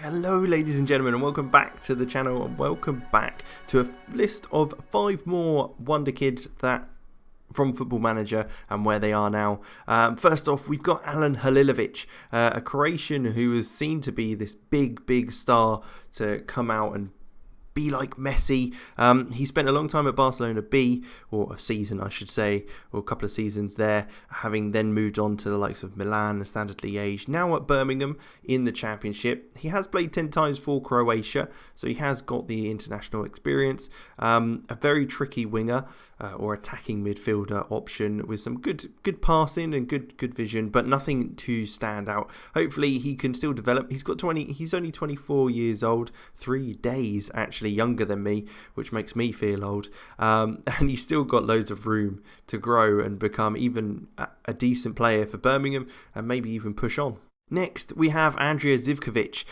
Hello ladies and gentlemen, and welcome back to the channel, and welcome back to a list of 5 more Wonderkids that from Football Manager and where they are now. First off, we've got Halilovic, a Croatian who is seen to be this big star to come out and be like Messi. He spent a long time at Barcelona B, or a season I should say, or a couple of seasons there, having then moved on to the likes of Milan and Standard Liège, now at Birmingham in the Championship. He has played 10 times for Croatia, so he has got the international experience. A very tricky winger or attacking midfielder option with some good passing and good vision, but nothing to stand out. Hopefully he can still develop. He's only 24 years old, 3 days actually younger than me, which makes me feel old, and he's still got loads of room to grow and become even a decent player for Birmingham and maybe even push on. Next, we have Andrea Zivkovich,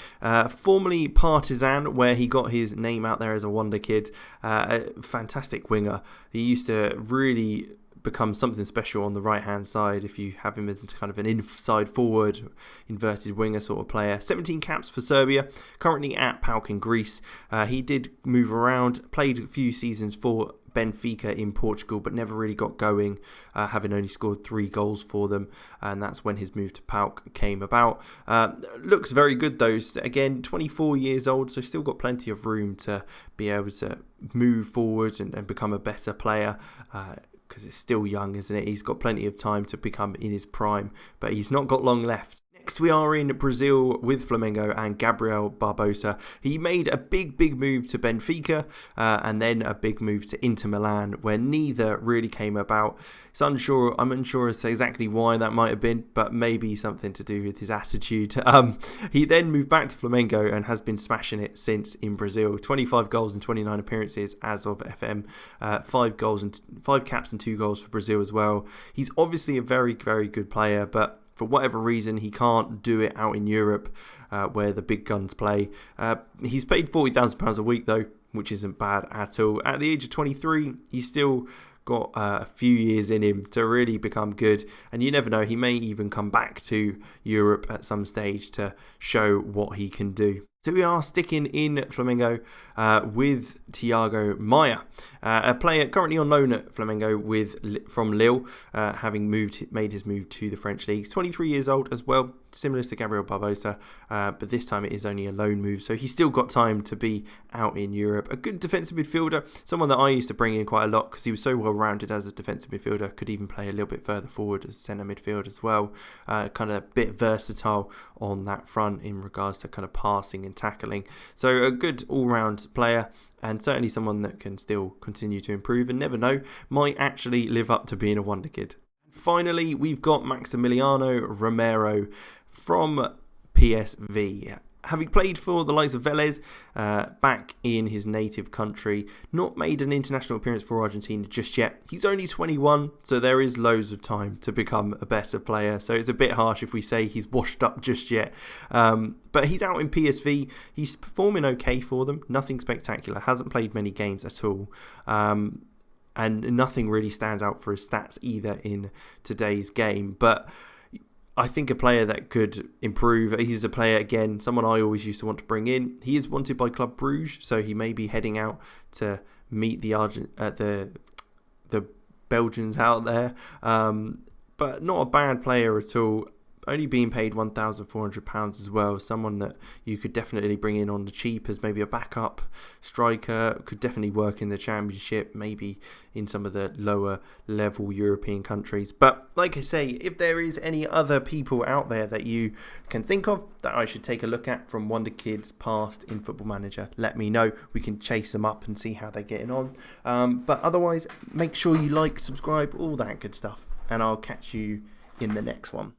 formerly Partizan, where he got his name out there as a wonder kid. A fantastic winger. He used to really become something special on the right hand side if you have him as kind of an inside forward, inverted winger sort of player. 17 caps for Serbia, currently at PAOK in Greece. He did move around, played a few seasons for Benfica in Portugal, but never really got going, having only scored 3 goals for them, and that's when his move to PAOK came about. Looks very good though, again 24 years old, so still got plenty of room to be able to move forward and become a better player, because it's still young, isn't it? He's got plenty of time to become in his prime, but he's not got long left. Next, we are in Brazil with Flamengo and Gabriel Barbosa. He made a big move to Benfica and then a big move to Inter Milan, where neither really came about. I'm unsure as to exactly why that might have been, but maybe something to do with his attitude. He then moved back to Flamengo and has been smashing it since in Brazil. 25 goals and 29 appearances as of FM. 5 caps and 2 goals for Brazil as well. He's obviously a very good player, but for whatever reason, he can't do it out in Europe where the big guns play. He's paid £40,000 a week though, which isn't bad at all. At the age of 23, he's still got a few years in him to really become good, and you never know, he may even come back to Europe at some stage to show what he can do. So we are sticking in Flamengo with Thiago Maia, a player currently on loan at Flamengo from Lille, having made his move to the French leagues. 23 years old as well, similar to Gabriel Barbosa, but this time it is only a loan move, so he's still got time to be out in Europe. A good defensive midfielder, someone that I used to bring in quite a lot because he was so well rounded as a defensive midfielder, could even play a little bit further forward as centre midfield as well. Kind of a bit versatile on that front in regards to kind of passing and tackling. So a good all-round player, and certainly someone that can still continue to improve and never know, might actually live up to being a wonder kid. Finally, we've got Maximiliano Romero from PSV. Having played for the likes of Vélez back in his native country, not made an international appearance for Argentina just yet. He's only 21, so there is loads of time to become a better player. So it's a bit harsh if we say he's washed up just yet. But he's out in PSV. He's performing okay for them. Nothing spectacular. Hasn't played many games at all. And nothing really stands out for his stats either in today's game. But I think a player that could improve. He's a player, again, someone I always used to want to bring in. He is wanted by Club Bruges, so he may be heading out to meet the Belgians out there. But not a bad player at all. Only being paid £1,400 as well. Someone that you could definitely bring in on the cheap as maybe a backup striker. Could definitely work in the Championship, maybe in some of the lower level European countries. But like I say, if there is any other people out there that you can think of that I should take a look at from Wonderkids past in Football Manager, let me know. We can chase them up and see how they're getting on. But otherwise, make sure you like, subscribe, all that good stuff. And I'll catch you in the next one.